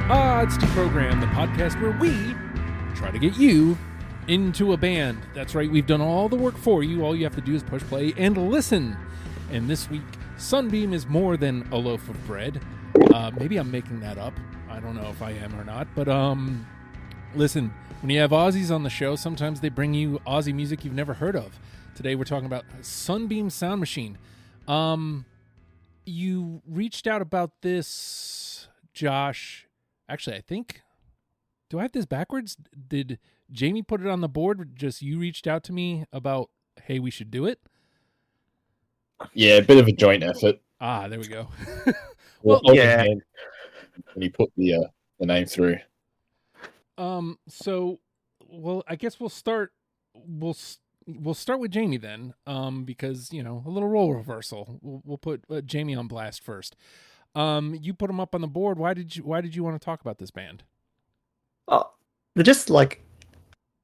Odds to Program, the podcast where we try to get you into a band. That's right, we've done all the work for you. All you have to do is push play and listen. And this week, Sunbeam is more than a loaf of bread. Maybe I'm making that up. I don't know if I am or not. But listen, when you have Aussies on the show, sometimes they bring you Aussie music you've never heard of. Today we're talking about Sunbeam Sound Machine. You reached out about this, Josh. Actually, I think, do I have this backwards? Did Jamie put it on the board? Just you reached out to me about, hey, we should do it? Yeah, a bit of a joint effort. Ah, there we go. Well, yeah. When you put the name through. So, well, I guess we'll start. We'll start with Jamie then, because a little role reversal. We'll put Jamie on blast first. You put him up on the board. Why did you want to talk about this band? They're just like,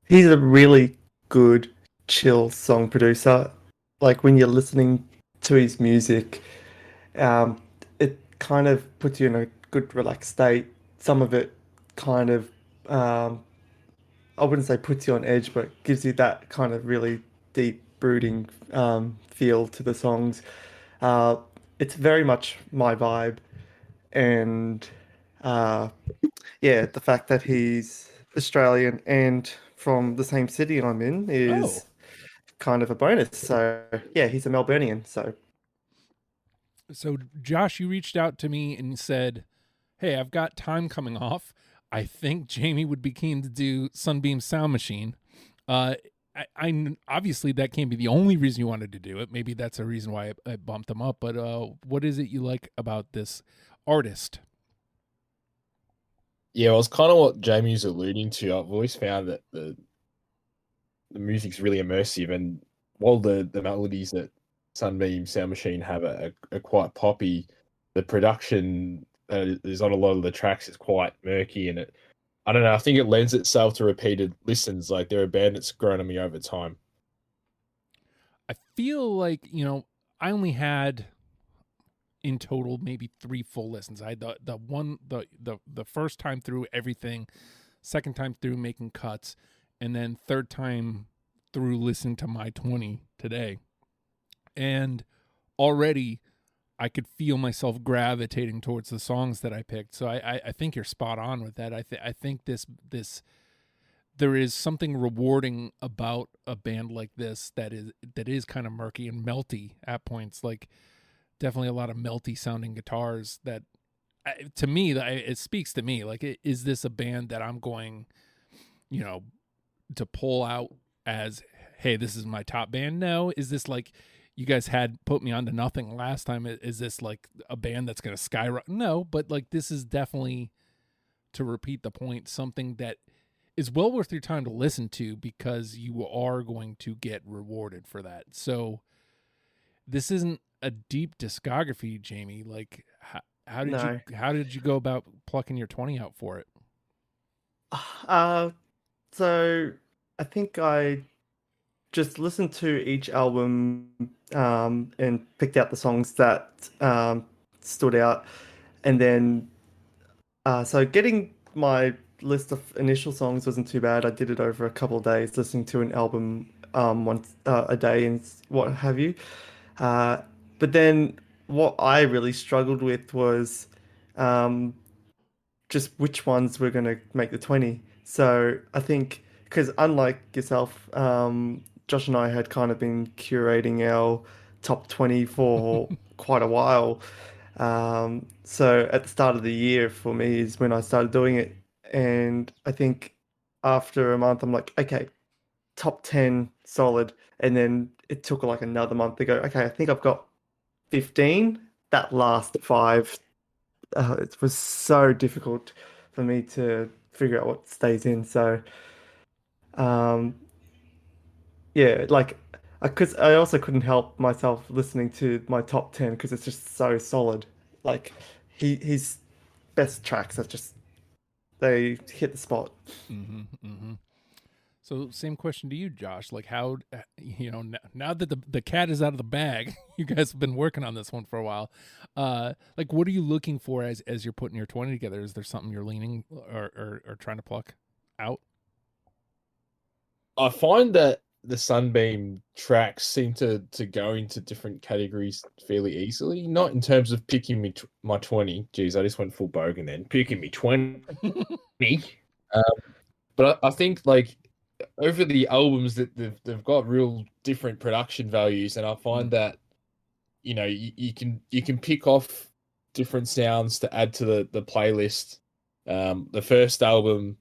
he's a really good, chill song producer. Like when you're listening to his music, it kind of puts you in a good, relaxed state. Some of it kind of, I wouldn't say puts you on edge, but gives you that kind of really deep, brooding feel to the songs. It's very much my vibe, and the fact that he's Australian and from the same city I'm in is kind of a bonus. So yeah, he's a Melburnian. So Josh, you reached out to me and said, "Hey, I've got time coming off. I think Jamie would be keen to do Sunbeam Sound Machine." I obviously that can't be the only reason you wanted to do it. Maybe that's a reason why I bumped them up. But what is it you like about this artist? Yeah, well, it's kind of what Jamie's alluding to. I've always found that the music's really immersive, and while the melodies that Sunbeam Sound Machine have are quite poppy, the production is on a lot of the tracks is quite murky, and I don't know. I think it lends itself to repeated listens. Like they're a band that's grown on me over time. I feel like, I only had in total maybe 3 full listens. I had the first time through everything, second time through making cuts, and then third time through listening to my 20 today. And already I could feel myself gravitating towards the songs that I picked. So I think you're spot on with that. I think this there is something rewarding about a band like this that is kind of murky and melty at points. Like definitely a lot of melty sounding guitars that to me, it speaks to me. Like, is this a band that I'm going, to pull out as, hey, this is my top band? No. Is this like, you guys had put me on to nothing last time? Is this like a band that's going to skyrocket? No, but like this is definitely, to repeat the point, something that is well worth your time to listen to because you are going to get rewarded for that. So this isn't a deep discography, Jamie. Like how did you go about plucking your 20 out for it? So I think I just listened to each album and picked out the songs that stood out. And then, so getting my list of initial songs wasn't too bad. I did it over a couple of days, listening to an album once a day and what have you. But then what I really struggled with was just which ones were going to make the 20. So I think, because unlike yourself, Josh and I had kind of been curating our top 20 for quite a while. So at the start of the year for me is when I started doing it. And I think after a month, I'm like, okay, top 10 solid. And then it took like another month to go, okay, I think I've got 15. That last 5, it was so difficult for me to figure out what stays in. So, like, because I also couldn't help myself listening to my top 10 because it's just so solid. Like, his best tracks are just, they hit the spot. Mm-hmm, mm-hmm. So same question to you, Josh. Like how, now that the cat is out of the bag, you guys have been working on this one for a while. Like what are you looking for as you're putting your 20 together? Is there something you're leaning or trying to pluck out? I find that the Sunbeam tracks seem to go into different categories fairly easily. Not in terms of picking me my 20. Geez, I just went full bogan then. Picking me 20. um, but I think like over the albums that they've got real different production values, and I find that you can pick off different sounds to add to the playlist. The first album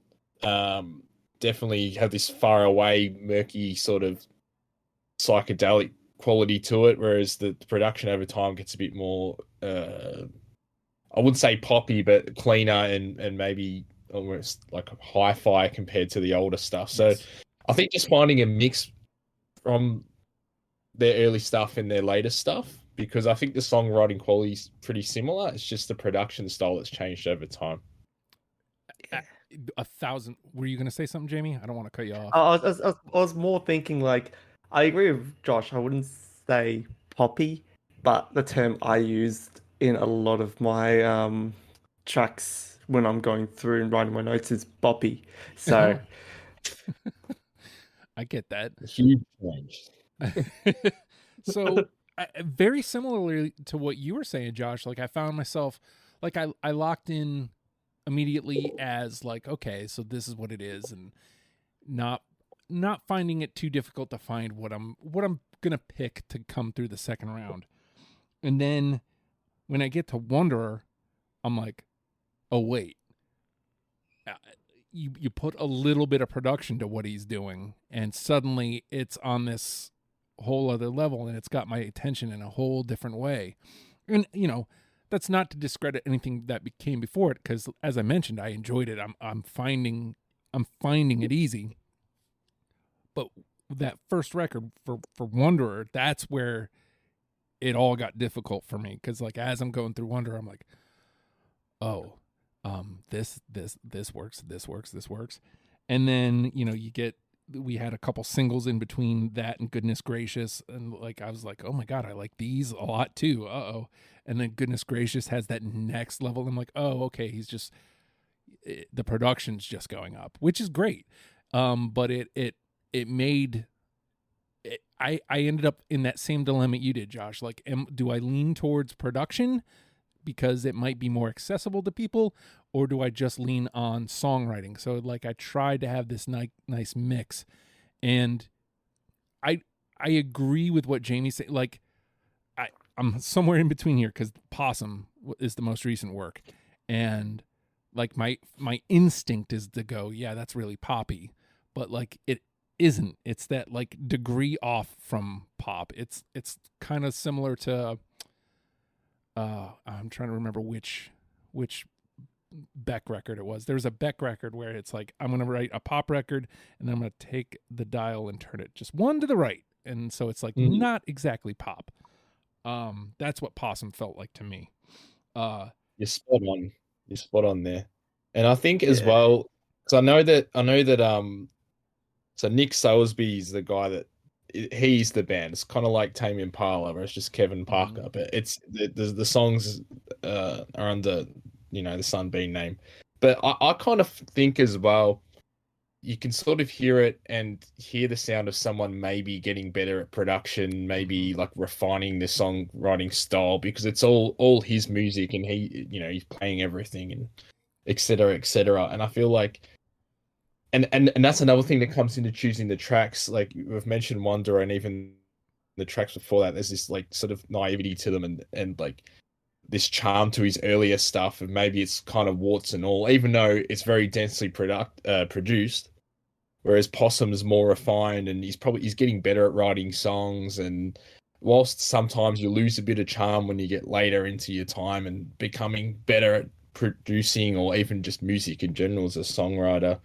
definitely had this far away, murky sort of psychedelic quality to it, whereas the production over time gets a bit more I wouldn't say poppy, but cleaner and maybe almost like hi-fi compared to the older stuff. So I think just finding a mix from their early stuff and their latest stuff, because I think the songwriting quality is pretty similar. It's just the production style that's changed over time. 1,000. Were you going to say something, Jamie? I don't want to cut you off. I was more thinking like I agree with Josh. I wouldn't say poppy, but the term I used in a lot of my tracks when I'm going through and writing my notes is boppy. So I get that. Huge change. So very similarly to what you were saying, Josh, like I found myself like I locked in immediately as like, okay, so this is what it is, and not finding it too difficult to find what I'm gonna pick to come through the second round. And then when I get to Wanderer, I'm like, oh wait, you put a little bit of production to what he's doing, and suddenly it's on this whole other level, and it's got my attention in a whole different way. And that's not to discredit anything that came before it, because as I mentioned, I enjoyed it. I'm finding it easy. But that first record for Wanderer, that's where it all got difficult for me, because like as I'm going through Wanderer, I'm like, oh, this works, and then we had a couple singles in between that and Goodness Gracious, and like I was like, oh my god, I like these a lot too. And then Goodness Gracious has that next level. I'm like, oh, okay, the production's just going up, which is great. But it made it, I ended up in that same dilemma you did, Josh. Like, do I lean towards production because it might be more accessible to people, or do I just lean on songwriting? So like I tried to have this nice mix, and I agree with what Jamie said. Like I'm somewhere in between here, because Possum is the most recent work, and like my instinct is to go, yeah, that's really poppy, but like it isn't. It's that like degree off from pop. It's kind of similar to I'm trying to remember which Beck record it was. There's a Beck record where it's like, I'm going to write a pop record, and then I'm going to take the dial and turn it just one to the right. And so it's like not exactly pop. That's what Possum felt like to me. You're spot on. You're spot on there. And I think as well, because I know that so Nick Salisbury is the guy that he's the band. It's kind of like Tame Impala, where it's just Kevin Parker, but it's the songs are under the Sunbeam name. But I kind of think as well, you can sort of hear it and hear the sound of someone maybe getting better at production, maybe like refining the songwriting style, because it's all his music, and he's playing everything, and et cetera, et cetera. And I feel like and that's another thing that comes into choosing the tracks. Like we've mentioned Wanderer, and even the tracks before that, there's this like sort of naivety to them, and like this charm to his earlier stuff, and maybe it's kind of warts and all, even though it's very densely produced. Whereas Possum is more refined, and he's getting better at writing songs. And whilst sometimes you lose a bit of charm when you get later into your time and becoming better at producing, or even just music in general as a songwriter,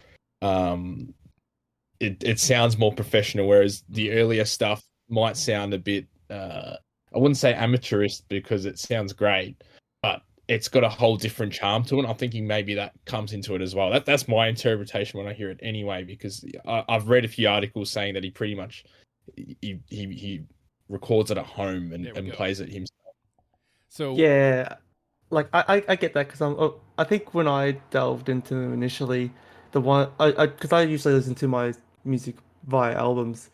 it sounds more professional. Whereas the earlier stuff might sound a bit I wouldn't say amateurish, because it sounds great, but it's got a whole different charm to it. And I'm thinking maybe that comes into it as well. That's my interpretation when I hear it anyway, because I've read a few articles saying that he pretty much he records it at home and plays it himself. So Yeah, like I get that because I think when I delved into them initially, the one because I usually listen to my music via albums,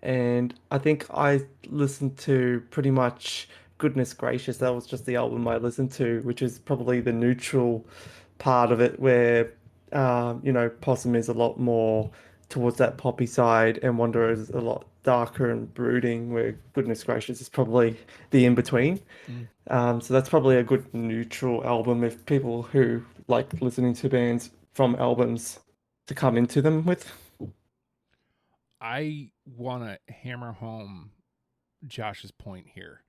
and I think I listened to pretty much Goodness Gracious. That was just the album I listened to, which is probably the neutral part of it, where Possum is a lot more towards that poppy side, and Wanderer is a lot darker and brooding, where Goodness Gracious is probably the in between. mm, So that's probably a good neutral album if people who like listening to bands from albums to come into them with. I want to hammer home Josh's point here,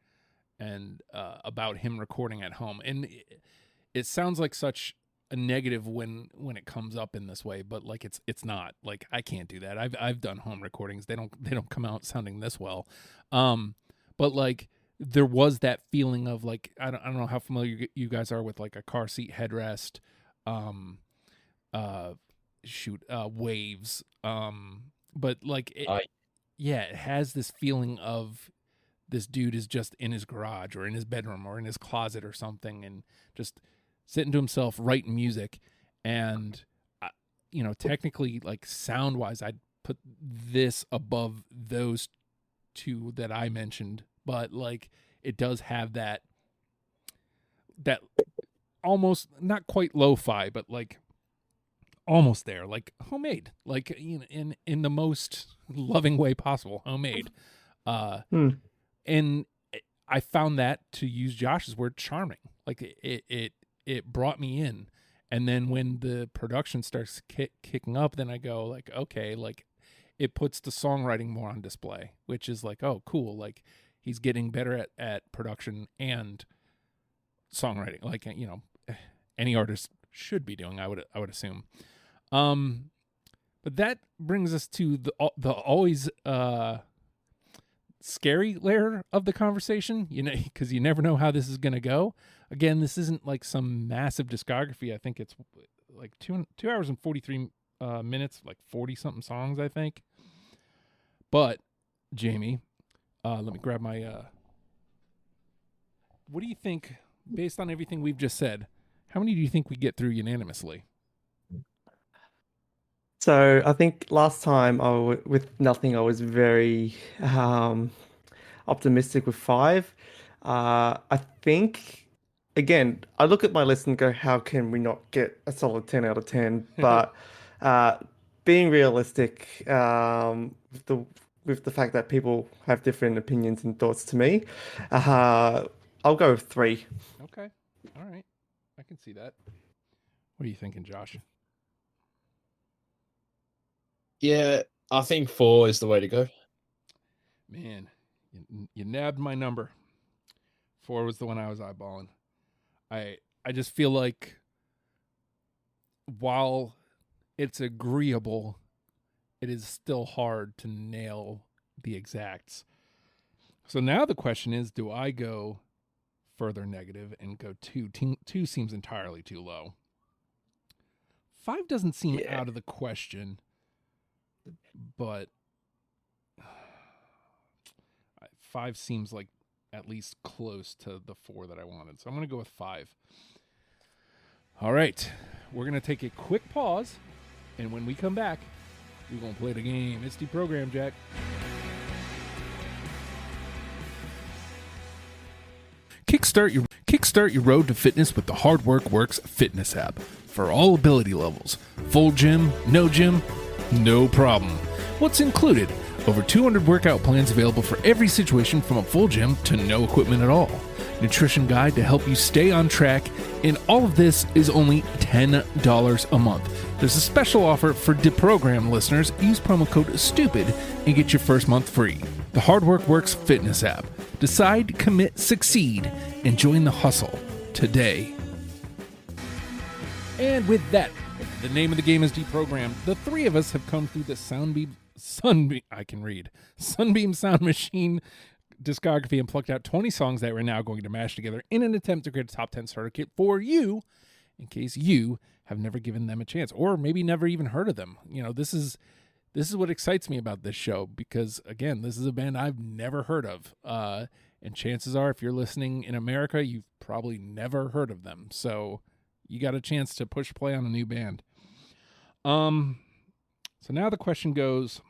and about him recording at home. And it sounds like such a negative when it comes up in this way, but like it's not. Like, I can't do that. I've done home recordings. They don't come out sounding this well. But like there was that feeling of like, I don't know how familiar you guys are with like a car seat headrest, waves, but like yeah, it has this feeling of this dude is just in his garage or in his bedroom or in his closet or something, and just sitting to himself writing music. And technically, like, sound wise, I'd put this above those two that I mentioned, but like it does have that almost, not quite lo-fi, but like almost there, like homemade, like in the most loving way possible, homemade. And I found that, to use Josh's word, charming. Like it brought me in. And then when the production starts kicking up, then I go like, okay, like it puts the songwriting more on display, which is like, oh, cool. Like he's getting better at production and songwriting, like, any artist should be doing, I would assume. But that brings us to the always scary layer of the conversation, because you never know how this is going to go. Again, this isn't like some massive discography. I think it's like 2 hours and 43 minutes, like 40 something songs, I think. But Jamie, let me grab my what do you think, based on everything we've just said, how many do you think we get through unanimously? So I think last time with Nothing, I was very optimistic with 5. I think, again, I look at my list and go, how can we not get a solid 10 out of 10? But being realistic, with the fact that people have different opinions and thoughts to me, I'll go with 3. Okay. All right. I can see that. What are you thinking, Josh? Yeah, I think 4 is the way to go. Man, you nabbed my number. 4 was the one I was eyeballing. I just feel like, while it's agreeable, it is still hard to nail the exacts. So now the question is, do I go further negative and go 2? 2 seems entirely too low. 5 doesn't seem out of the question, but 5 seems like at least close to the 4 that I wanted. So I'm going to go with 5. All right. We're going to take a quick pause, and when we come back, we're going to play the game. It's deprogrammed, Jack. Kickstart your road to fitness with the Hard Work Works fitness app. For all ability levels. Full gym, no problem. What's included? Over 200 workout plans available for every situation, from a full gym to no equipment at all. Nutrition guide to help you stay on track, and all of this is only $10 a month. There's a special offer for Deprogram listeners. Use promo code STUPID and get your first month free. The Hard Work Works fitness app. Decide, commit, succeed, and join the hustle today. And with that, the name of the game is Deprogrammed. The 3 of us have come through the Sunbeam Sound Machine discography and plucked out 20 songs that we're now going to mash together in an attempt to create a top 10 starter kit for you, in case you have never given them a chance, or maybe never even heard of them. You know, this is what excites me about this show, because again, this is a band I've never heard of. And chances are, if you're listening in America, you've probably never heard of them. So you got a chance to push play on a new band. So now the question goes,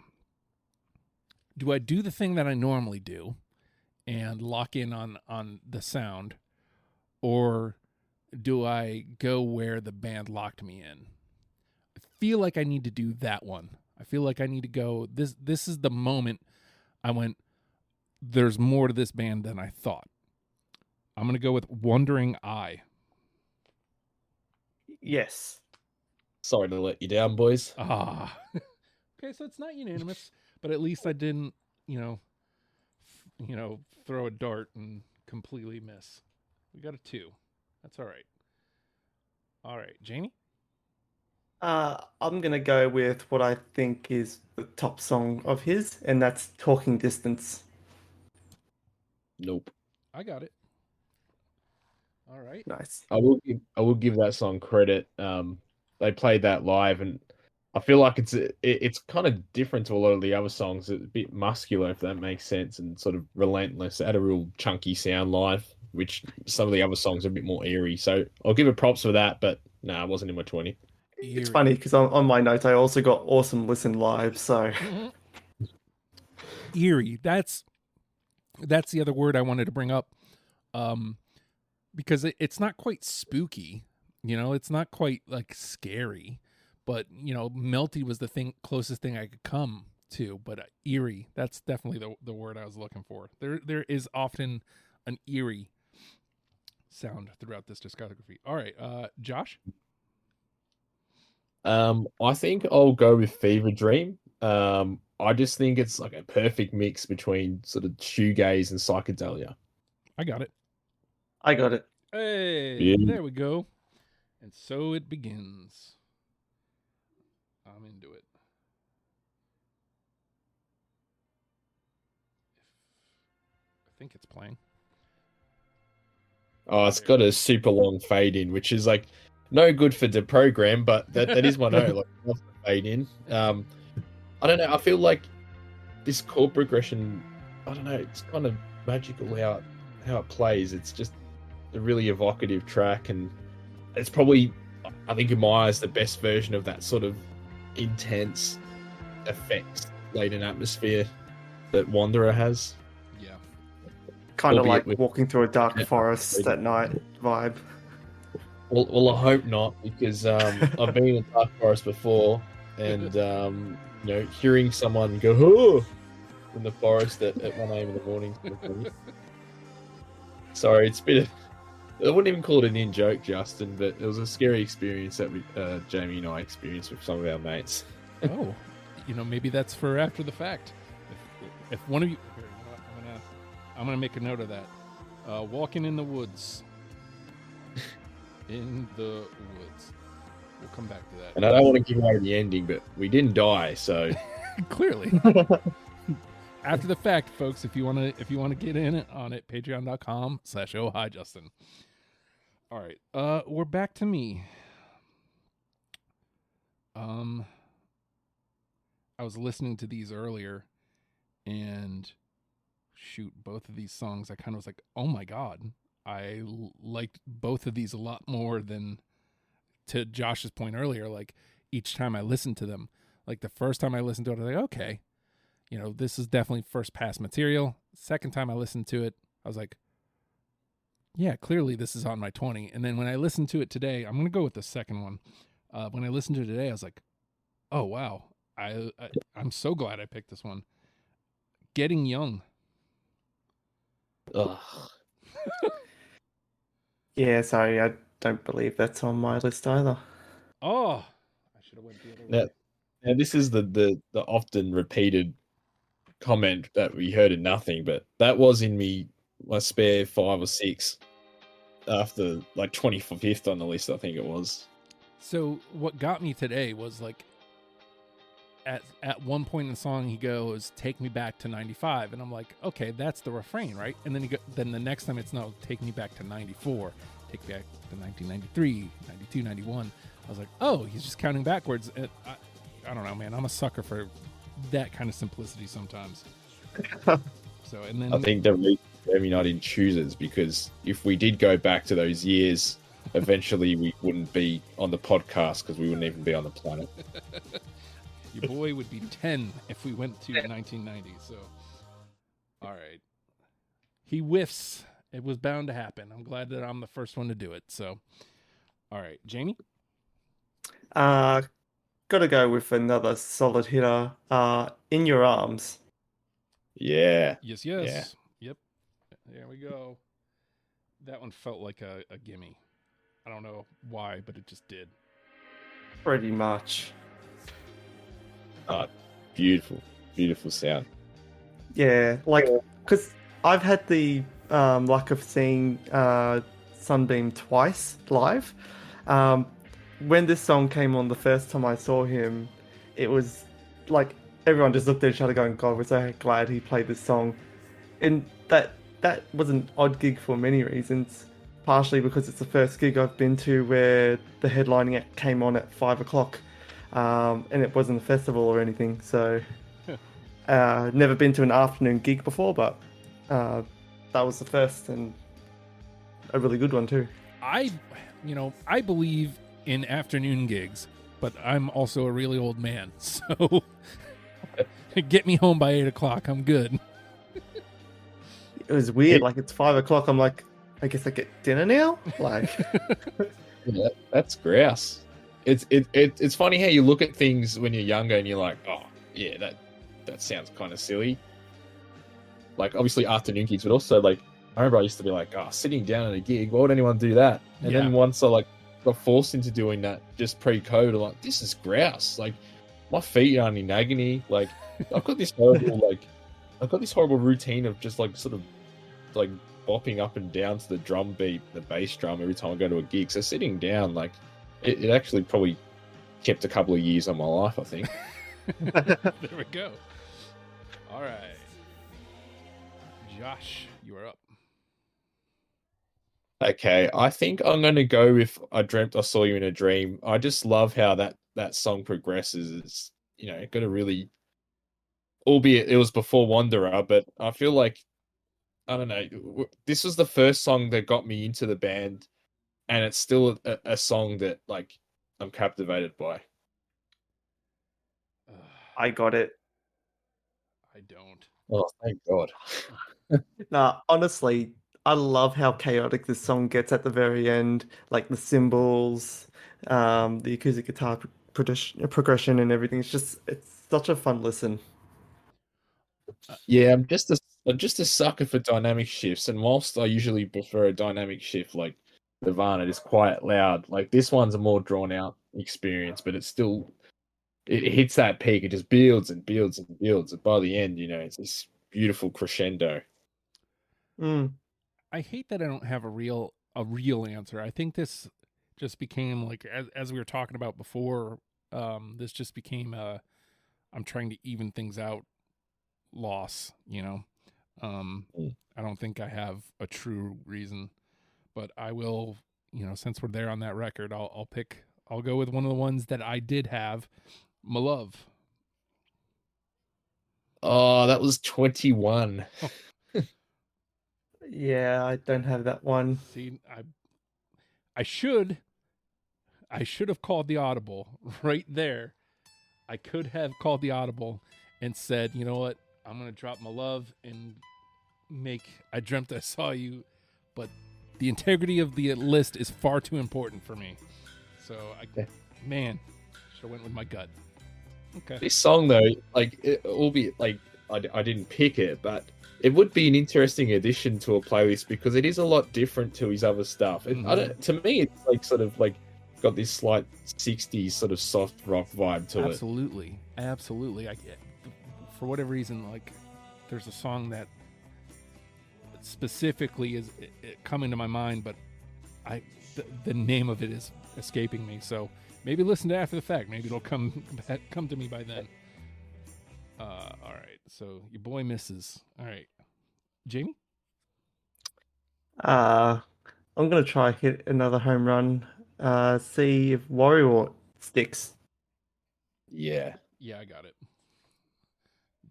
do I do the thing that I normally do and lock in on the sound, or do I go where the band locked me in? I feel like I need to do that one. I feel like I need to go, this is the moment I went, there's more to this band than I thought. I'm going to go with Wandering Eye. Yes. Sorry to let you down, boys. Okay, so it's not unanimous, but at least I didn't, throw a dart and completely miss. We got a 2. That's all right. All right, Jamie? I'm gonna go with what I think is the top song of his, and that's Talking Distance. Nope. I got it. All right. Nice. I will give that song credit. They played that live, and I feel like it's kind of different to a lot of the other songs. It's a bit muscular, if that makes sense, and sort of relentless. It had a real chunky sound live, which some of the other songs are a bit more eerie. So I'll give it props for that, but no, it wasn't in my 20. It's funny because on my notes I also got Awesome Listen Live. So eerie. That's the other word I wanted to bring up, because it's not quite spooky. It's not quite like scary, but melty was the closest thing I could come to. But eerie, that's definitely the word I was looking for. There is often an eerie sound throughout this discography. All right, Josh. I think I'll go with Fever Dream. I just think it's like a perfect mix between sort of shoegaze and psychedelia. I got it. I got it. Hey, Yeah. There we go. And so it begins. I'm into it. I think it's playing. Oh, it's got a super long fade in, which is like no good for the program, but that is my note. Like off the fade in. I don't know. I feel like this chord progression, I don't know, it's kind of magical how it plays. It's just a really evocative track, and it's probably, I think in my eyes, the best version of that sort of intense effects laden atmosphere that Wanderer has. Yeah. Kind of like walking through a dark forest at night vibe. Well, I hope not, because I've been in a dark forest before, and hearing someone go "oh" in the forest at 1 a.m. in the morning. Sorry, it's a bit of, I wouldn't even call it an in-joke, Justin, but it was a scary experience that Jamie and I experienced with some of our mates. Oh, maybe that's for after the fact. If one of you, here, I'm gonna make a note of that. Walking in the woods. In the woods. We'll come back to that. And I don't want to give away the ending, but we didn't die, so clearly. After the fact, folks, if you want to get in on it, patreon.com/oh hi Justin. All right. We're back to me. I was listening to these earlier, and shoot, both of these songs I kind of was like, "Oh my god." I liked both of these a lot more than, to Josh's point earlier, like each time I listened to them. Like the first time I listened to it, I was like, okay, this is definitely first pass material. Second time I listened to it, I was like, yeah, clearly this is on my 20. And then when I listened to it today, I'm going to go with the second one. When I listened to it today, I was like, oh, wow. I'm so glad I picked this one. Getting Young. ugh. Yeah, sorry, I don't believe that's on my list either. Oh, I should have went the other way. Now this is the often repeated comment that we heard in nothing, but that was in my spare 5 or 6 after like 25th on the list, I think it was. So what got me today was like, at one point in the song he goes, "Take me back to '95," and I'm like, okay, that's the refrain, right? And then the next time it's no, "Take me back to '94, take me back to 1993, 92, 91." I was like, oh, he's just counting backwards. And I don't know, man. I'm a sucker for that kind of simplicity sometimes. So, and then I think the reason Jeremy not in choosers because if we did go back to those years, eventually we wouldn't be on the podcast because we wouldn't even be on the planet. Your boy would be 10 if we went to 1990. So, all right. He whiffs. It was bound to happen. I'm glad that I'm the first one to do it. So, all right. Jamie? Gotta go with another solid hitter. In Your Arms. Yeah. Yes. Yeah. Yep. There we go. That one felt like a gimme. I don't know why, but it just did. Pretty much. Beautiful. Beautiful sound. Yeah, like, because I've had the luck of seeing Sunbeam twice live. When this song came on the first time I saw him, it was like everyone just looked at each other going, God, we're so glad he played this song. And that was an odd gig for many reasons. Partially because it's the first gig I've been to where the headlining act came on at 5 o'clock. And it wasn't a festival or anything. So never been to an afternoon gig before, but that was the first and a really good one too. I believe in afternoon gigs, but I'm also a really old man, so get me home by 8 o'clock. I'm good. It was weird. Like, it's 5 o'clock. I'm like, I guess I get dinner now. Like, Yeah, that's grouse. It's funny how you look at things when you're younger and you're like, oh yeah, that sounds kind of silly. Like obviously afternoon gigs, but also like I remember I used to be like, oh, sitting down at a gig, why would anyone do that? And then once I like got forced into doing that just pre-COVID, I'm like, this is grouse. Like my feet are in agony. Like I've got this horrible routine of just like sort of like bopping up and down to the drum beat, the bass drum every time I go to a gig. So sitting down, like it actually probably kept a couple of years on my life, I think. There we go. All right. Josh, you are up. Okay, I think I'm going to go with I Dreamt I Saw You in a Dream. I just love how that song progresses. It's, it got a really, albeit it was before Wanderer, but I feel like, I don't know, this was the first song that got me into the band, and it's still a song that, like, I'm captivated by. I got it. I don't. Oh, thank God. Nah, honestly, I love how chaotic this song gets at the very end. Like the cymbals, the acoustic guitar progression and everything. It's such a fun listen. Yeah, I'm just a sucker for dynamic shifts, and whilst I usually prefer a dynamic shift like Nirvana, it is quite loud. Like this one's a more drawn out experience, but it's still it hits that peak. It just builds and builds and builds, and by the end, it's this beautiful crescendo. I hate that I don't have a real answer. I think this just became like as we were talking about before. This just became I'm trying to even things out loss. I don't think I have a true reason, but I will. Since we're there on that record, I'll go with one of the ones that I did have, My Love. Oh, that was 21. Oh. Yeah, I don't have that one. See, I should have called the audible right there. I could have called the audible and said, you know what, I'm gonna drop My Love and make I Dreamt I Saw You, but the integrity of the list is far too important for me. So should have went with my gut. Okay. This song though, like, albeit like I didn't pick it, but it would be an interesting addition to a playlist because it is a lot different to his other stuff. To me, it's like sort of like got this slight 60s sort of soft rock vibe to it. Absolutely. For whatever reason, like there's a song that specifically is coming to my mind, but the name of it is escaping me. So maybe listen to After the Fact. Maybe it'll come to me by then. All right. So your boy misses. All right. Jamie? I'm gonna try hit another home run. See if Warrior sticks. Yeah. Yeah, I got it.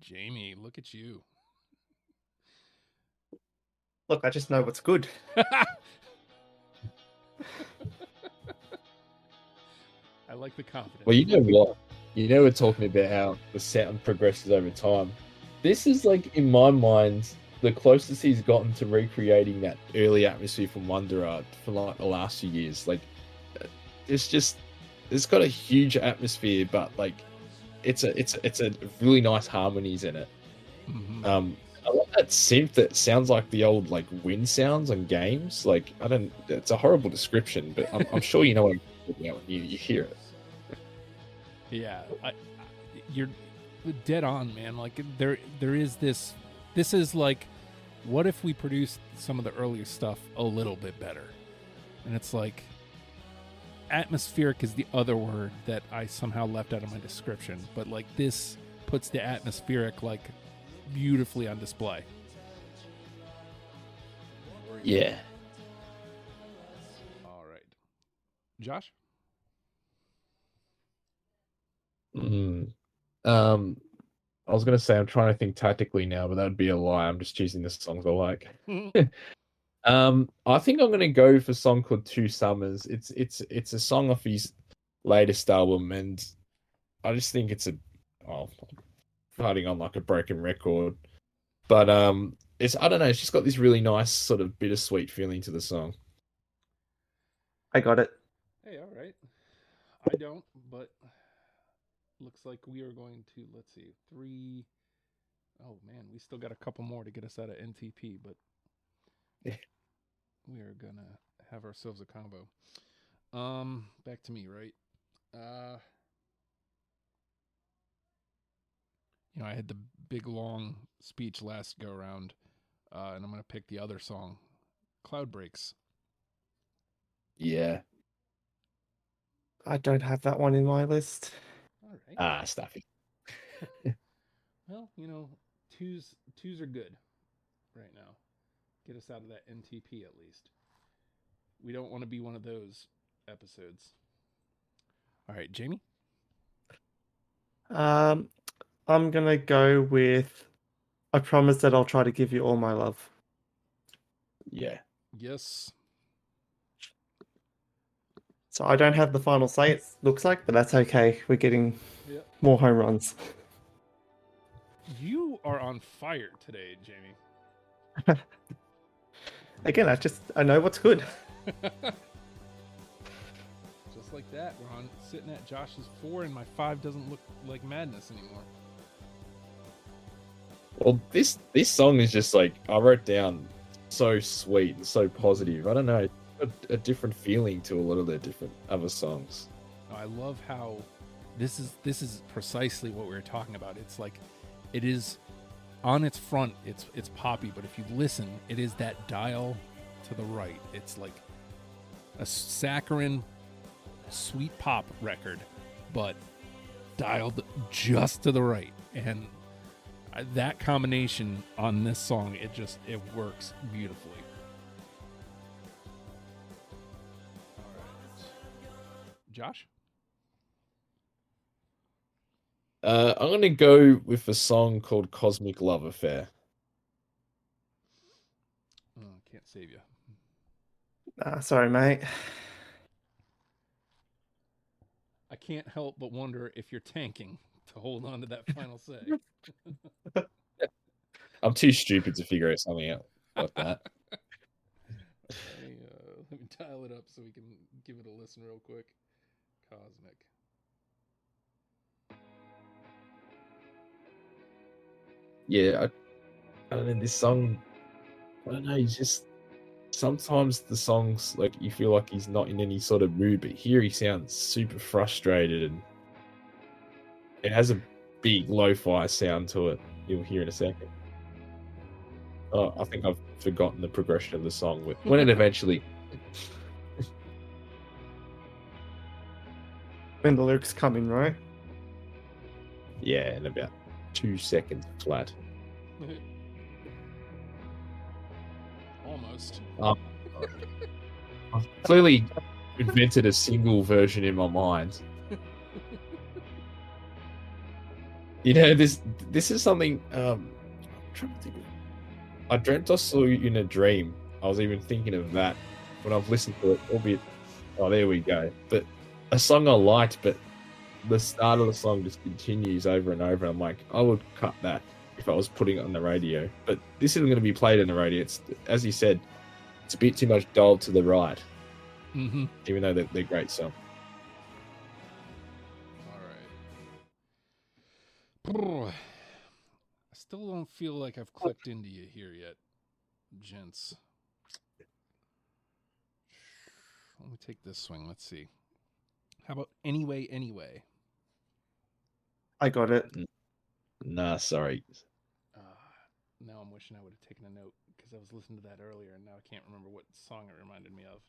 Jamie, look at you. Look, I just know what's good. I like the confidence. Well, you know what? You know we're talking about how the sound progresses over time. This is like, in my mind, the closest he's gotten to recreating that early atmosphere from Wonder Art for like the last few years. Like, it's got a huge atmosphere, but like, it's a really nice harmonies in it. Mhm. I love that synth that sounds like the old like wind sounds on games. Like, I don't. It's a horrible description, but I'm sure you know what I'm talking about when you hear it. Yeah, you're dead on, man. Like there is this. This is like, what if we produced some of the earlier stuff a little bit better? And it's like, atmospheric is the other word that I somehow left out of my description. But like, this puts the atmospheric like beautifully on display. Yeah. All right, Josh. I was gonna say I'm trying to think tactically now, but that'd be a lie. I'm just choosing the songs I like. I think I'm gonna go for a song called Two Summers. It's a song off his latest album, and I just think it's fighting on like a broken record. But it's, I don't know, it's just got this really nice sort of bittersweet feeling to the song. I got it. Hey, all right. I don't, but looks like we are going to, let's see, 3. Oh man, we still got a couple more to get us out of NTP, but we are gonna have ourselves a combo. Back to me, right? I had the big long speech last go round, and I'm gonna pick the other song, Cloud Breaks. Yeah. I don't have that one in my list. All right. Ah, stuffy. Well, twos are good right now. Get us out of that NTP at least. We don't want to be one of those episodes. All right, Jamie? I'm gonna go with I promise that I'll try to give you all my love. Yeah. Yes. So I don't have the final say, it looks like, but that's okay. We're getting more home runs. You are on fire today, Jamie. Again, I know what's good. Just like that, we're sitting at Josh's 4, and my 5 doesn't look like madness anymore. Well, this song is just like, I wrote down, so sweet and so positive. I don't know, a different feeling to a lot of their different other songs. I love how this is precisely what we were talking about. It's like, it is on its front, it's poppy, but if you listen, it is that dial to the right. It's like a saccharine sweet pop record, but dialed just to the right. And that combination on this song, it works beautifully. All right, Josh? I'm gonna go with a song called Cosmic Love Affair. Oh, can't save you. Sorry, mate. I can't help but wonder if you're tanking to hold on to that final say. I'm too stupid to figure out something out like that. Okay, let me dial it up so we can give it a listen real quick. Cosmic. Yeah, I don't know, this song, I don't know, he's just, sometimes the songs, like, you feel like he's not in any sort of mood, but here he sounds super frustrated, and it has a big lo-fi sound to it. You'll hear in a second. Oh, I think I've forgotten the progression of the song when it eventually. When the lyrics come in, right? Yeah, in about 2 seconds flat. Almost. I've clearly invented a single version in my mind. You know, this is something. I'm trying to think. I dreamt I saw you in a dream. I was even thinking of that when I've listened to it, albeit. Oh, there we go. But a song I liked, but the start of the song just continues over and over. I'm like, I would cut that if I was putting it on the radio. But this isn't going to be played on the radio. It's, as you said, it's a bit too much dialed to the right. Mm-hmm. Even though they're great songs. All right. I still don't feel like I've clicked into you here yet, gents. Let me take this swing. Let's see. How about Anyway, Anyway? I got it. Nah, sorry. Now I'm wishing I would have taken a note because I was listening to that earlier and now I can't remember what song it reminded me of.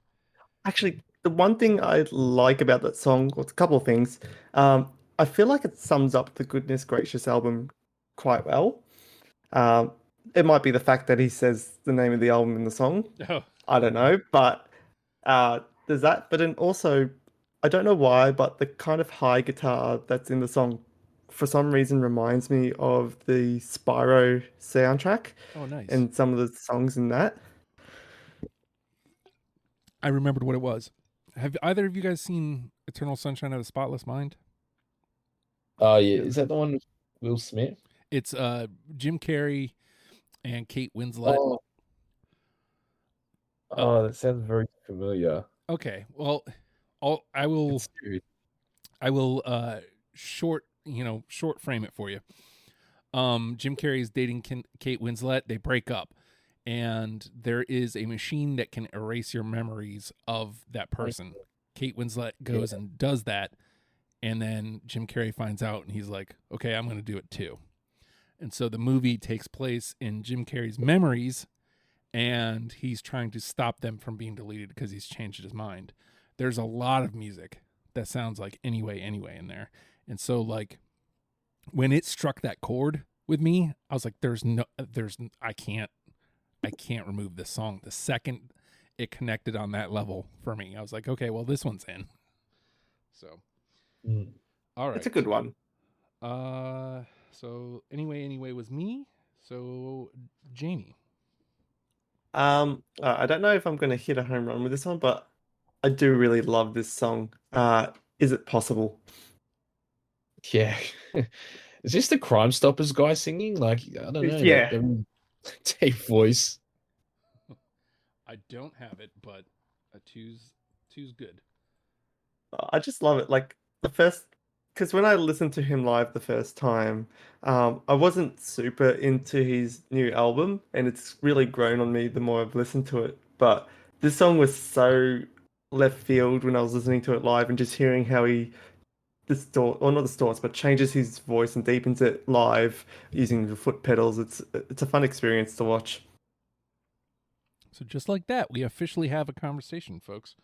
Actually, the one thing I like about that song, well, it's a couple of things. I feel like it sums up the Goodness Gracious album quite well. It might be the fact that he says the name of the album in the song. Oh. I don't know, but there's that. But then also, I don't know why, but the kind of high guitar that's in the song, for some reason, reminds me of the Spyro soundtrack. Oh, nice. And some of the songs in that. I remembered what it was. Have either of you guys seen Eternal Sunshine of the Spotless Mind? Oh, yeah. Is that the one with Will Smith? It's Jim Carrey and Kate Winslet. Oh, that sounds very familiar. Okay, well, I will short frame it for you. Jim Carrey is dating Kate Winslet. They break up, and there is a machine that can erase your memories of that person. Kate Winslet goes and does that, and then Jim Carrey finds out, and he's like, "Okay, I'm going to do it too." And so the movie takes place in Jim Carrey's memories, and he's trying to stop them from being deleted because he's changed his mind. There's a lot of music that sounds like Anyway, Anyway in there. And so, like, when it struck that chord with me, I was like, I can't remove this song. The second it connected on that level for me, I was like, okay, well, this one's in. So, all right. It's a good one. So Anyway, Anyway was me. So Jamie. I don't know if I'm going to hit a home run with this one, but I do really love this song. Is It Possible? Yeah. Is this the Crime Stoppers guy singing? Like, I don't know. Yeah. That deep voice. I don't have it, but a two's good. I just love it. Like because when I listened to him live the first time, I wasn't super into his new album, and it's really grown on me the more I've listened to it. But this song was so left field when I was listening to it live, and just hearing how he changes his voice and deepens it live using the foot pedals. It's a fun experience to watch. So just like that, we officially have a conversation, folks.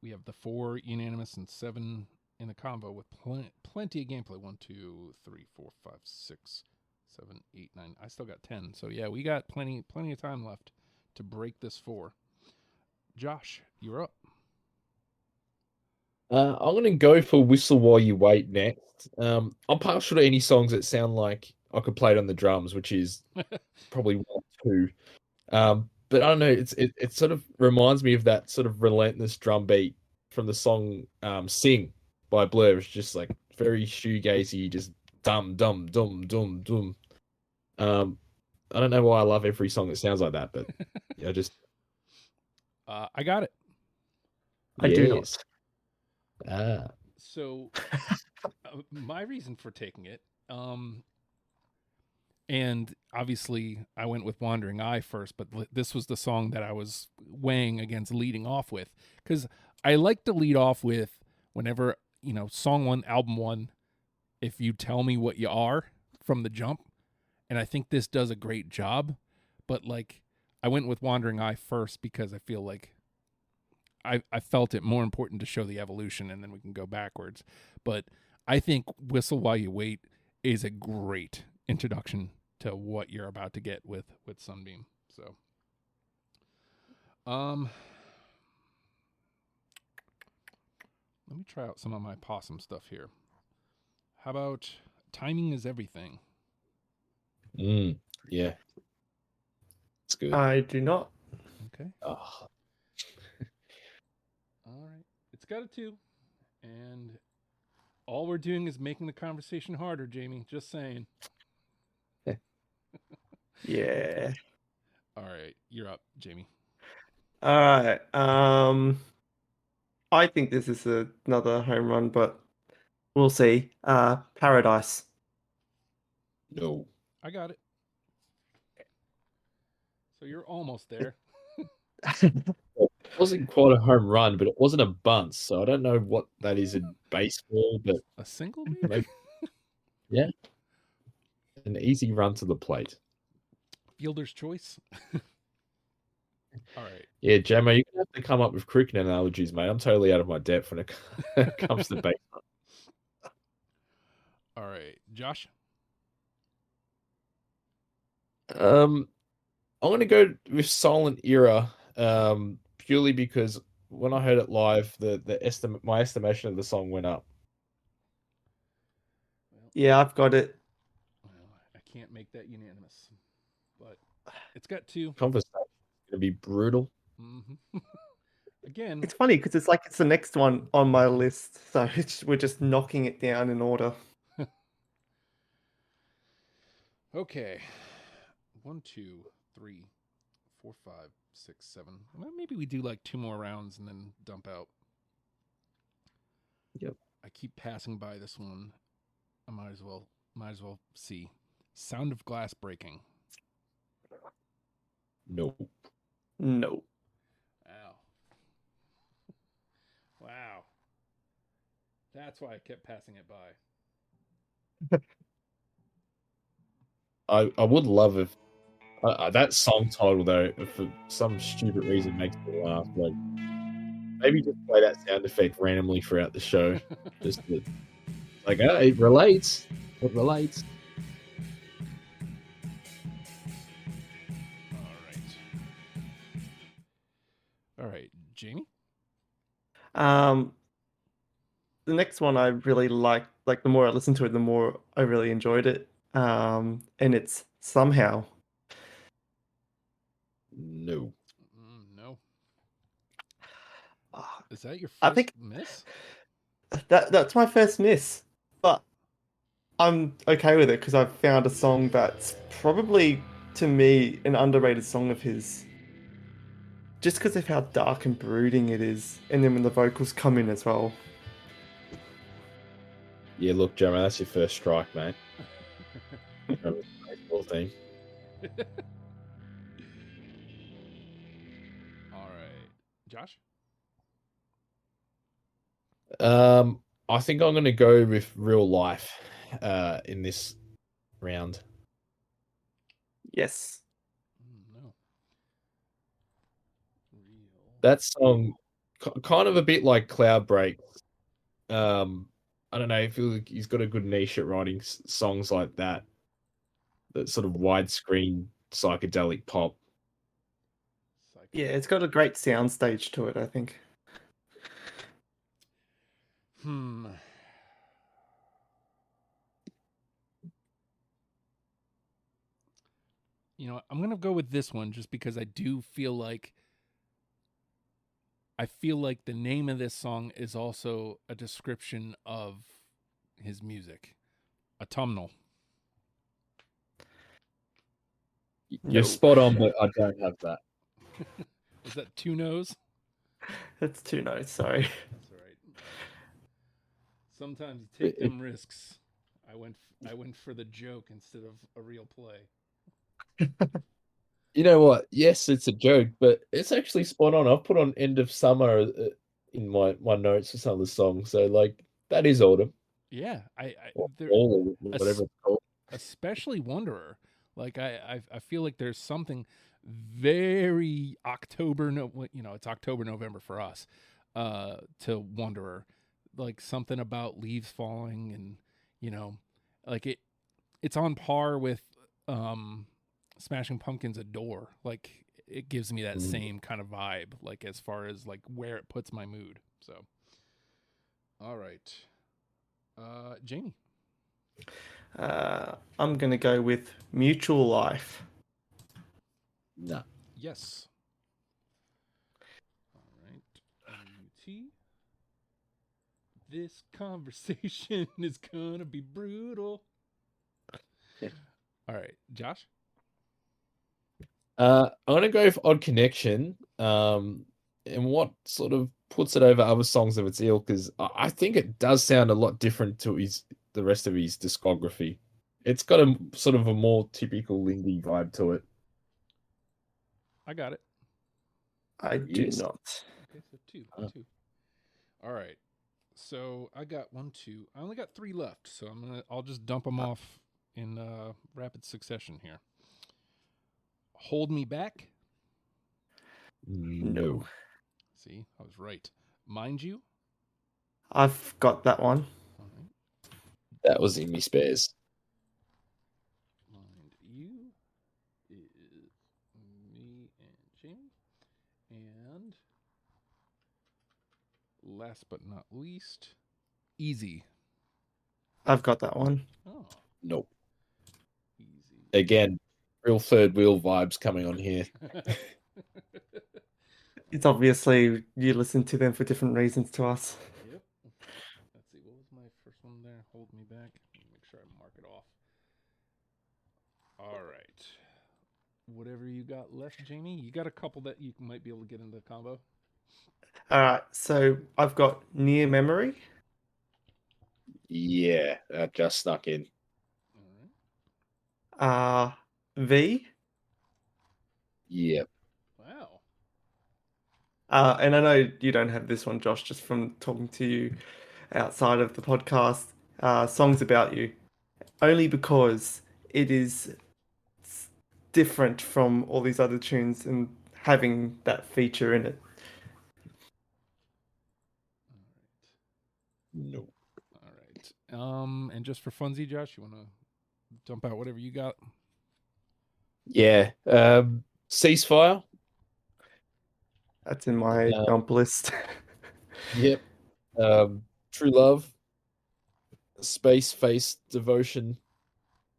We have the 4 unanimous and 7 in the combo with plenty of gameplay. 1, 2, 3, 4, 5, 6, 7, 8, 9. I still got 10. So yeah, we got plenty of time left to break this 4. Josh, you're up. I'm going to go for Whistle While You Wait next. I'm partial to any songs that sound like I could play it on the drums, which is probably 1 or 2. But I don't know, it sort of reminds me of that sort of relentless drum beat from the song Sing by Blur. It's just like very shoegazy, just dum dum dum dum dum. I don't know why I love every song that sounds like that, but yeah, just I got it. I do not. So my reason for taking it, and obviously I went with Wandering Eye first, but this was the song that I was weighing against leading off with, because I like to lead off with whenever, song 1, album 1, if you tell me what you are from the jump, and I think this does a great job, but like I went with Wandering Eye first because I feel like I felt it more important to show the evolution, and then we can go backwards. But I think Whistle While You Wait is a great introduction to what you're about to get with Sunbeam. So, let me try out some of my possum stuff here. How about Timing is Everything? Yeah. It's good. I do not. Okay. Oh, All right. It's got a 2. And all we're doing is making the conversation harder, Jamie. Just saying. Yeah. All right. You're up, Jamie. All right. I think this is another home run, but we'll see. Paradise. no. I got it. So you're almost there. It wasn't quite a home run, but it wasn't a bunt, so I don't know what that is in baseball, but A single, maybe? yeah. An easy run to the plate. Fielder's choice. All right. Yeah, Jammo, you're gonna have to come up with cricket analogies, mate. I'm totally out of my depth when it comes to baseball. All right. Josh? I'm gonna go with Silent Era, purely because when I heard it live, my estimation of the song went up. Yeah, I've got it. Well, I can't make that unanimous, but it's got 2. Conversation gonna be brutal. Mm-hmm. Again, It's funny because it's the next one on my list, so we're just knocking it down in order. okay. 1, 2, 3, 4, 5, 6, 7. Well, maybe we do like 2 more rounds and then dump out. Yep. I keep passing by this one. I might as well see. Sound of Glass Breaking. No. No. Wow. Wow. That's why I kept passing it by. I would love if that song title though, if for some stupid reason makes me laugh. Like maybe just play that sound effect randomly throughout the show. Just to, like, it relates. It relates. All right, Jamie. The next one I really liked. Like the more I listened to it, the more I really enjoyed it. And it's Somehow. No. No. Ah, Is that your first I think miss? that's my first miss, but I'm okay with it because I've found a song that's probably, to me, an underrated song of his. Just because of how dark and brooding it is, and then when the vocals come in as well. Yeah, look, Jeremy, that's your first strike, mate. Baseball thing. All right, Josh. I think I'm gonna go with Real Life, in this round. Yes. No. That song, kind of a bit like Cloud Break. I don't know. I feel like he's got a good niche at writing songs like that. That sort of widescreen psychedelic pop. Yeah, it's got a great soundstage to it, I think. You know, I'm going to go with this one just because I do feel like the name of this song is also a description of his music. Autumnal. You're spot on, but I don't have that. Is that 2 no's? That's 2 notes, sorry. That's all right. Sometimes you take them risks. I went for the joke instead of a real play. You know what? Yes, it's a joke, but it's actually spot on. I've put on End of Summer in my notes for some of the songs, so like that is autumn. Yeah, or whatever it's called. Especially Wanderer. Like I feel like there's something very October. No, you know, it's October, November for us. To Wanderer, like something about leaves falling, and you know, like it's on par with Smashing Pumpkins' Adore. Like it gives me that same kind of vibe, like as far as like where it puts my mood. So all right. Jamie. I'm going to go with Mutual Life. No. Yes. All right. MUT. This conversation is gonna be brutal. All right, Josh. I'm gonna go for Odd Connection. And what sort of puts it over other songs of its ilk is I think it does sound a lot different to the rest of his discography. It's got a sort of a more typical Lindy vibe to it. I got it. I do not. Okay, so two. All right. So I got 1, 2. I only got 3 left, so I'll just dump them off in rapid succession here. Hold Me Back. No. See, I was right. Mind You. I've got that one. All right. That was in me spares. Mind You is me and Jamie. And last but not least, Easy. I've got that one. Oh, Nope. Easy. Again, real third wheel vibes coming on here. It's obviously you listen to them for different reasons to us. Yep. Let's see. What was my first one there? Hold Me Back. Let me make sure I mark it off. All right. Whatever you got left, Jamie. You got a couple that you might be able to get into the combo. All right, so I've got Near Memory. Yeah, that just snuck in. All right. V. Yep. Wow. And I know you don't have this one, Josh, just from talking to you outside of the podcast. Songs About You. Only because it is different from all these other tunes and having that feature in it. No. All right. And just for funsie, Josh, you want to dump out whatever you got? Yeah. Ceasefire. That's in my dump list. Yep. True Love. Space Face Devotion.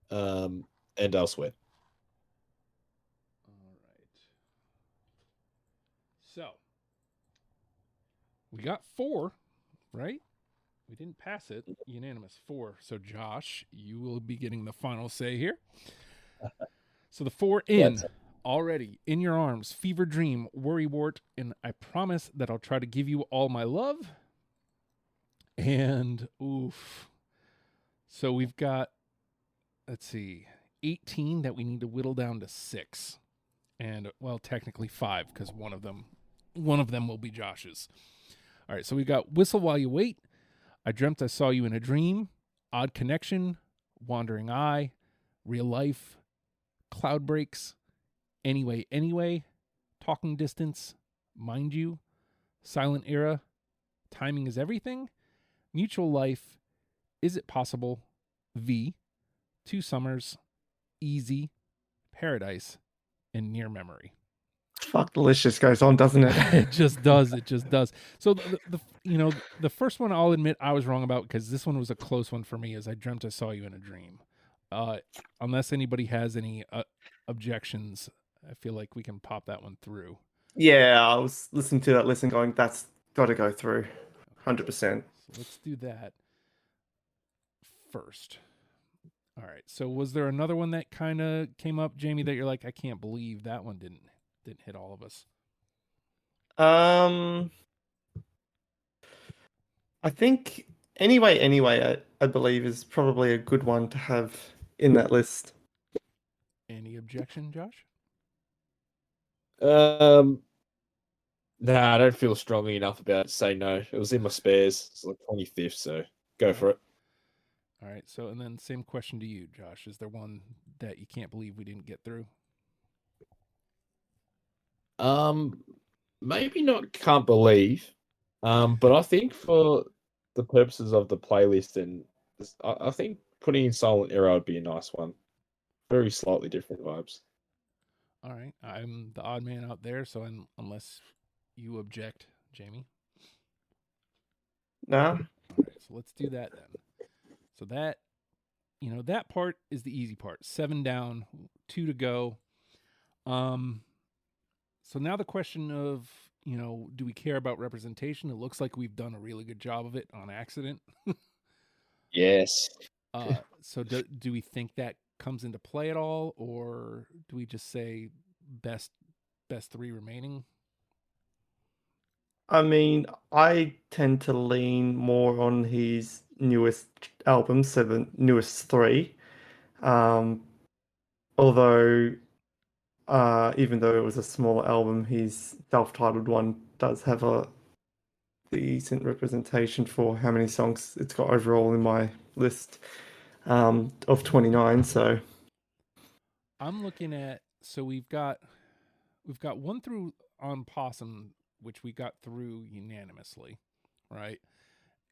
And Elsewhere. All right. So we got 4, right? We didn't pass it. Unanimous 4. So Josh, you will be getting the final say here. So the 4 in already in your arms: Fever Dream, Worrywart, and I Promise That I'll Try to Give You All My Love. And oof. So we've got, let's see, 18 that we need to whittle down to 6. And well, technically 5, because one of them will be Josh's. All right, so we've got Whistle While You Wait, I Dreamt I Saw You in a Dream, Odd Connection, Wandering Eye, Real Life, Cloud Breaks, Anyway, Talking Distance, Mind You, Silent Era, Timing Is Everything, Mutual Life, Is It Possible, V, Two Summers, Easy, Paradise, and Near Memory. Fuck, the list just goes on, doesn't it? It just does. So the first one I'll admit I was wrong about, because this one was a close one for me, as I Dreamt I Saw You in a Dream. Unless anybody has any objections, I feel like we can pop that one through. Yeah, I was listening to that list and going, that's got to go through. 100%. So let's do that first. All right. So was there another one that kind of came up, Jamie, that you're like, I can't believe that one didn't hit all of us? I think Anyway, I believe is probably a good one to have in that list. Any objection, Josh? Nah, I don't feel strongly enough about it to say no. It was in my spares. It's like 25th, so go for it. All right. So, and then same question to you, Josh. Is there one that you can't believe we didn't get through? Maybe not can't believe. But I think for the purposes of the playlist, and I think putting in Silent Era would be a nice one. Very slightly different vibes. All right. I'm the odd man out there, so unless you object, Jamie. Nah. All right. So let's do that then. So that, that part is the easy part. 7 down, 2 to go. So now the question of, do we care about representation? It looks like we've done a really good job of it on accident. Yes. So do we think that comes into play at all, or do we just say best 3 remaining? I mean, I tend to lean more on his newest albums, so the newest 3. Although, even though it was a small album, his self-titled one does have a decent representation for how many songs it's got overall in my list of 29. So I'm looking at, so we've got 1 through on Possum, which we got through unanimously, right?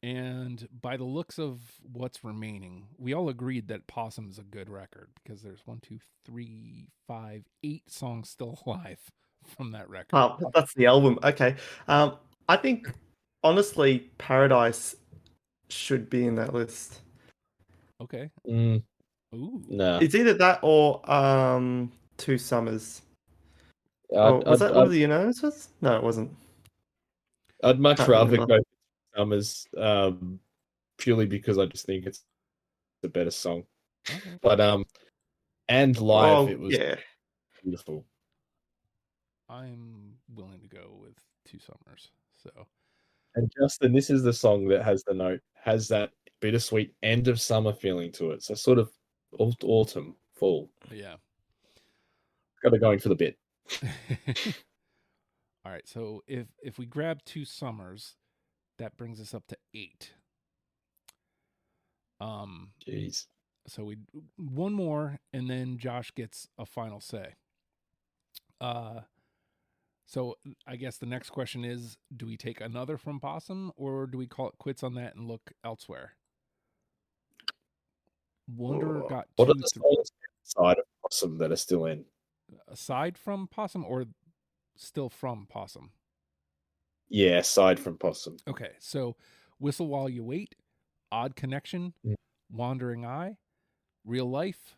And by the looks of what's remaining, we all agreed that Possum is a good record because there's 1, 2, 3, 5, 8 songs still alive from that record. that's the album. Okay. I think honestly, Paradise should be in that list. Okay. Ooh. No. It's either that or Two Summers. Was that the unanimous? No, it wasn't. I'd much rather go Summers, purely because I just think it's a better song. Okay. But and live it was beautiful. I'm willing to go with Two Summers. So, and Justin, this is the song that has that bittersweet end of summer feeling to it. So sort of autumn, fall. Yeah. Got to go in for the bit. All right. So if we grab Two Summers, that brings us up to 8. Jeez. So we one more, and then Josh gets a final say. So I guess the next question is: do we take another from Possum, or do we call it quits on that and look elsewhere? Wonder got 2. What are the songs outside of Possum that are still in? Aside from Possum, or still from Possum? Yeah, aside from Possum. Okay, so Whistle While You Wait, Odd Connection, Wandering Eye, Real Life,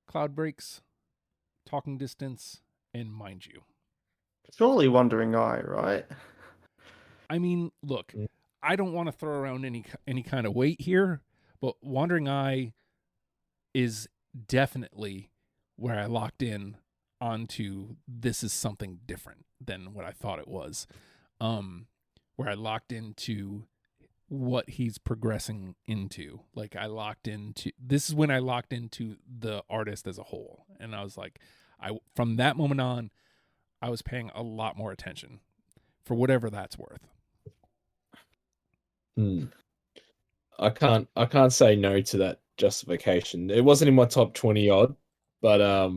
Cloud Breaks, Talking Distance, and Mind You. Surely Wandering Eye, right? I mean, look, I don't want to throw around any kind of weight here, but Wandering Eye is definitely where I locked in onto this is something different than what I thought it was. Where I locked into what he's progressing into. Like this is when I locked into the artist as a whole. And I was like, from that moment on, I was paying a lot more attention for whatever that's worth. I can't say no to that justification. It wasn't in my top 20 odd, but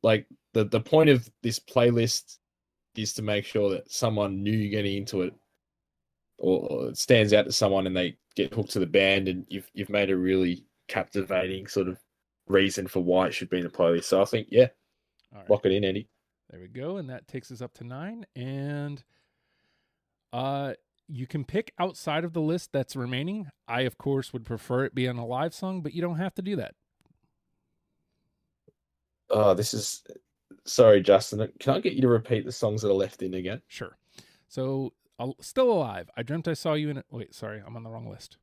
like the point of this playlist is to make sure that someone new getting into it or it stands out to someone and they get hooked to the band, and you've made a really captivating sort of reason for why it should be in the playlist. So I think, yeah, lock it in, Eddie. There we go, and that takes us up to 9. And you can pick outside of the list that's remaining. I, of course, would prefer it be on a live song, but you don't have to do that. Sorry, Justin. Can I get you to repeat the songs that are left in again? Sure. So, Still Alive. I Dreamt I Saw You in it. Wait, sorry, I'm on the wrong list.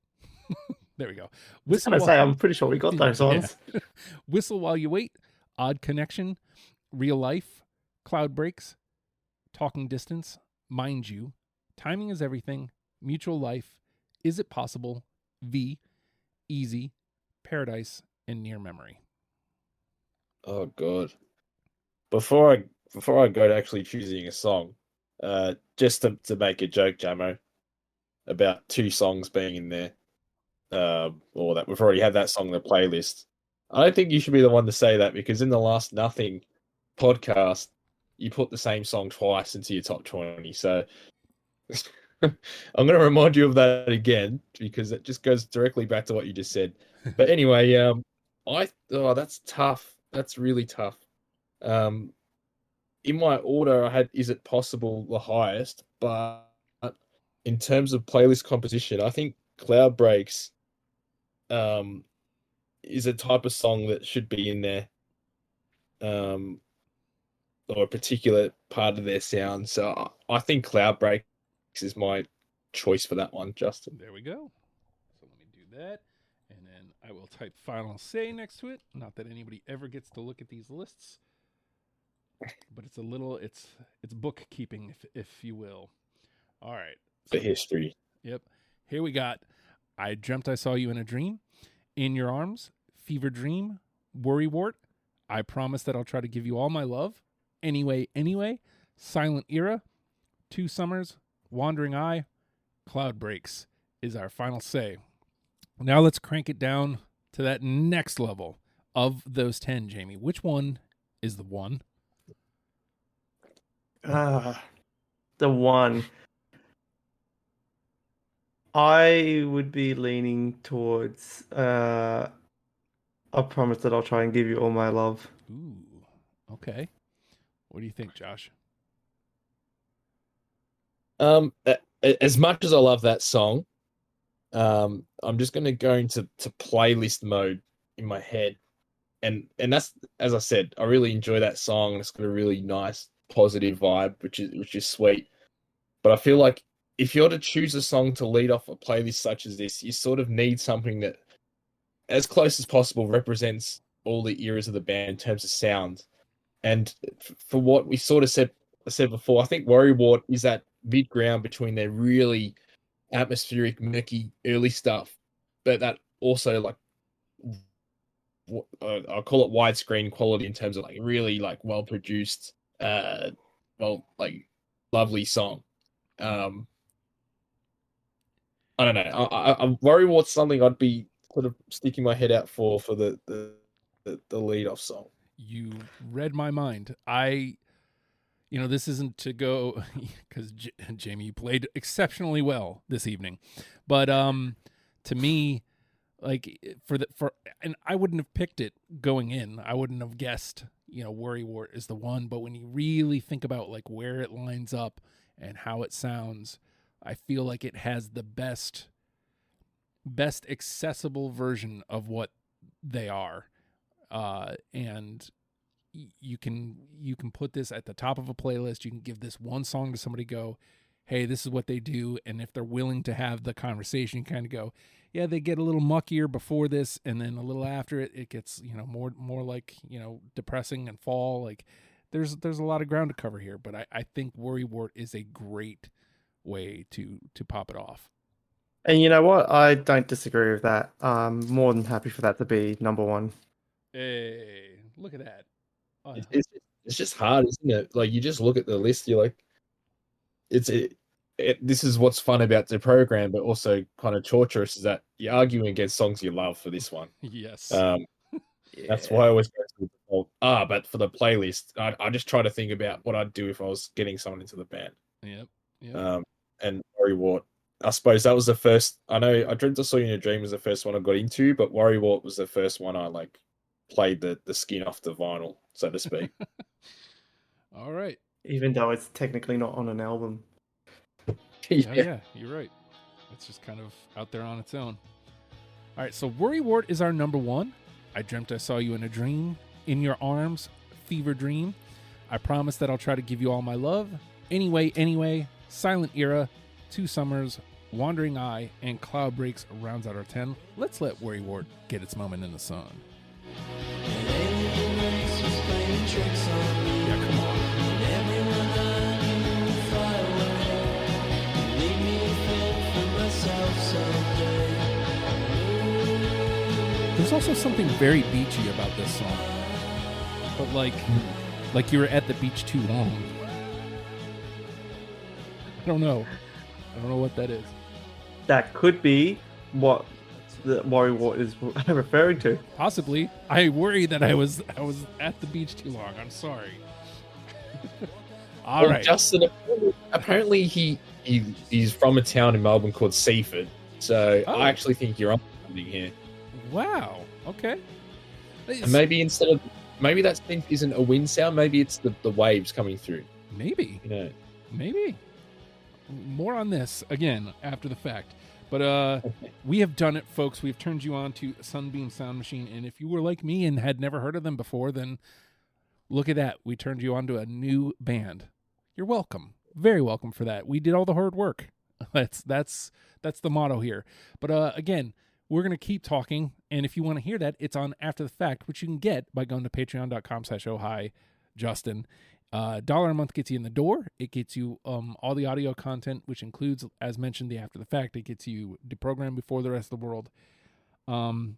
There we go. I'm pretty sure we got those songs. Yeah. Whistle While You Wait, Odd Connection, Real Life, Cloud Breaks, Talking Distance, Mind You, Timing Is Everything, Mutual Life, Is It Possible, V, Easy, Paradise, and Near Memory. Oh God. Before I go to actually choosing a song, just to make a joke, Jamo, about 2 songs being in there, or that we've already had that song in the playlist. I don't think you should be the one to say that, because in the last Nothing podcast, you put the same song twice into your top 20. So I'm going to remind you of that again because it just goes directly back to what you just said. But anyway, that's tough. That's really tough. In my order, I had "Is It Possible" the highest, but in terms of playlist composition, I think "Cloud Breaks" is a type of song that should be in there, or a particular part of their sound. So I think "Cloud Breaks" is my choice for that one, Justin. There we go. So let me do that. And then I will type final say next to it. Not that anybody ever gets to look at these lists. But it's it's bookkeeping, if you will. All right. The history. Yep. Here we got "I Dreamt I Saw You in a Dream," "In Your Arms," "Fever Dream," "Worrywart," "I Promise That I'll Try to Give You All My Love," "Anyway, Anyway," "Silent Era," "Two Summers," "Wandering Eye," "Cloud Breaks" is our final say. Now let's crank it down to that next level. Of those 10, Jamie, which one is the one? The one. I would be leaning towards "I Promise That I'll Try and Give You All My Love." Ooh, okay. What do you think, Josh? As much as I love that song, I'm just going to go into playlist mode in my head, and that's, as I said, I really enjoy that song. It's got a really nice, positive vibe, which is sweet. But I feel like if you're to choose a song to lead off a playlist such as this, you sort of need something that, as close as possible, represents all the eras of the band in terms of sound. And for what we sort of said before, I think Worrywart is that mid ground between their really atmospheric, murky early stuff, but that also, like, I'll call it widescreen quality in terms of like really like well produced, like lovely song. I don't know. I Worrywart's something I'd be sort of sticking my head out for the lead off song. You read my mind. This isn't to go because Jamie, you played exceptionally well this evening, but to me, like and I wouldn't have picked it going in. I wouldn't have guessed, Worrywart is the one. But when you really think about like where it lines up and how it sounds, I feel like it has the best accessible version of what they are, and you can put this at the top of a playlist. You can give this one song to somebody, go, hey, this is what they do, and if they're willing to have the conversation, kind of go, yeah, they get a little muckier before this, and then a little after it gets more like depressing and fall. Like there's a lot of ground to cover here, but I think Worrywart is a great way to pop it off. And you know what? I don't disagree with that. I'm more than happy for that to be number one. Hey, look at that. It's just hard, isn't it? Like, you just look at the list, you're like, this is what's fun about the program, but also kind of torturous, is that you're arguing against songs you love for this one. Yes. That's why I always go to the default. But for the playlist, I just try to think about what I'd do if I was getting someone into the band. Yep. And Worrywart, I suppose that was the first. I know I Dreamt I Saw You in a Dream was the first one I got into, but Worrywart was the first one I like played the skin off the vinyl, so to speak. All right. Even though it's technically not on an album. Yeah, you're right. It's just kind of out there on its own. All right, so Worrywart is our number one. I Dreamt I Saw You in a Dream, In Your Arms, Fever Dream, I Promise That I'll Try to Give You All My Love, Anyway, Silent Era, Two Summers, Wandering Eye, and Cloud Breaks rounds out our 10. Let's let Worrywart get its moment in the sun. Yeah, come on. There's also something very beachy about this song, but like you were at the beach too long. I don't know what that is. That could be what the Worrywart is referring to. Possibly. I worry that I was at the beach too long. I'm sorry. All right. Justin, apparently he he's from a town in Melbourne called Seaford. So Oh. I actually think you're on something here. Wow. Okay. And maybe that synth isn't a wind sound. Maybe it's the waves coming through. Maybe. You know. Maybe. More on this again after the fact. But we have done it, folks. We've turned you on to Sunbeam Sound Machine. And if you were like me and had never heard of them before, then look at that. We turned you on to a new band. You're welcome. Very welcome for that. We did all the hard work. That's the motto here. But again, we're going to keep talking. And if you want to hear that, it's on After the Fact, which you can get by going to patreon.com/ohijustin. $1 a month gets you in the door. It gets you all the audio content, which includes, as mentioned, the After the Fact. It gets you deprogrammed before the rest of the world. And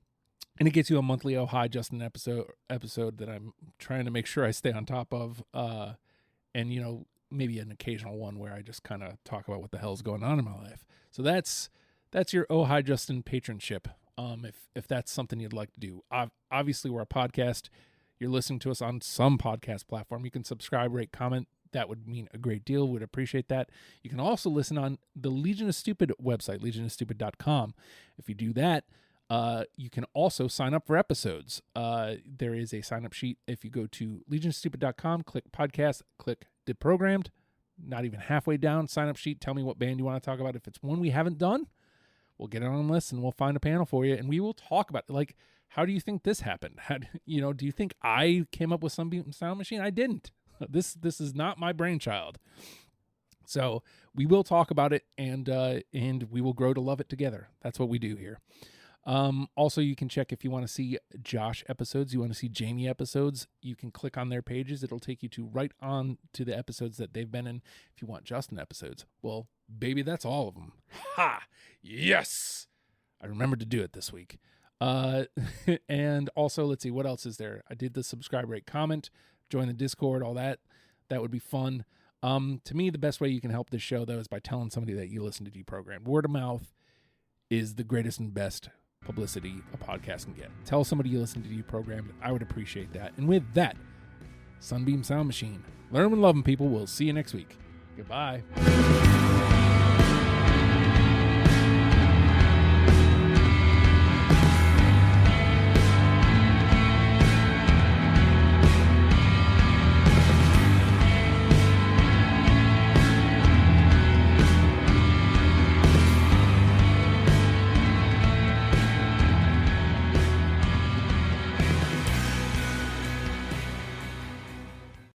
it gets you a monthly Oh Hi Justin episode that I'm trying to make sure I stay on top of. And, you know, maybe an occasional one where I just kind of talk about what the hell's going on in my life. So that's your Oh Hi Justin patronship. If that's something you'd like to do. Obviously, we're a podcast. You're listening to us on some podcast platform. You can subscribe, rate, comment. That would mean a great deal. We'd appreciate that. You can also listen on the Legion of Stupid website, legionofstupid.com. If you do that, you can also sign up for episodes. There is a sign-up sheet. If you go to legionofstupid.com, click podcast, click deprogrammed. Not even halfway down, sign-up sheet. Tell me what band you want to talk about. If it's one we haven't done, we'll get it on the list and we'll find a panel for you, and we will talk about it. Like, how do you think this happened? Do you think I came up with Sunbeam Sound Machine? I didn't. This is not my brainchild. So we will talk about it, and we will grow to love it together. That's what we do here. Also, you can check if you want to see Josh episodes, you want to see Jamie episodes, you can click on their pages. It'll take you right on to the episodes that they've been in. If you want Justin episodes, well, baby, that's all of them. Ha! Yes! I remembered to do it this week. And also, let's see, what else is there? I did the subscribe, rate, comment, join the Discord, all that. That would be fun. To me, the best way you can help this show, though, is by telling somebody that you listen to Deprogrammed. Word of mouth is the greatest and best publicity a podcast can get. Tell somebody you listen to Deprogrammed. I would appreciate that. And with that, Sunbeam Sound Machine. Learn and love them, people. We'll see you next week. Goodbye.